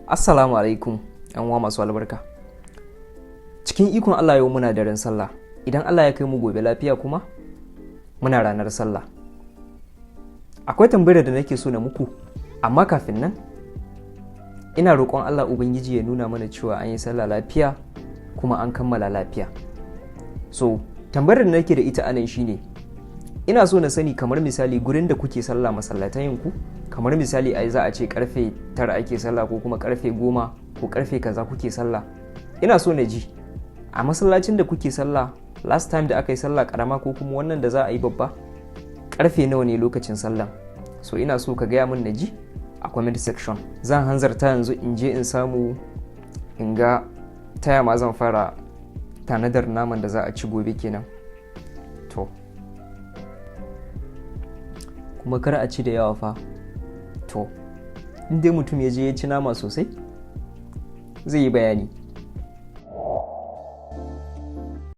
Assalamu alaikum yan uwa masu albarka. Cikin ikon Allah yau muna daren sallah. Idan Allah ya kai mu gobe lafiya kuma muna ranar sallah. Akwai tambayar da nake so na muku, amma kafin nan ina roƙon Allah Ubangiji ya nuna mana cewa an yi sallah lafiya kuma an kammala lafiya. So tambayar da nake da ita anan shine, ina so na sani kamar misali gurin da kuke sallah masallatayin ku, kamar misali ai za a ce karfe 9 ake sallah ko kuma karfe 10 ko karfe kaza kuke sallah. Ina so na ji a masallacin da kuke sallah last time da aka yi sallah karama ko kuma wannan da za a yi babba, karfe nawa ne lokacin sallah. So ina so ka gaya min na ji a comment section. Zan hanzarta yanzu in je in samu in ga taya ma zan fara tanadar naman da za a ci gobe kenan. To kuma kar a ci da yawa fa. To in dai mutum ya je ya ci nama sosai zai yi bayani.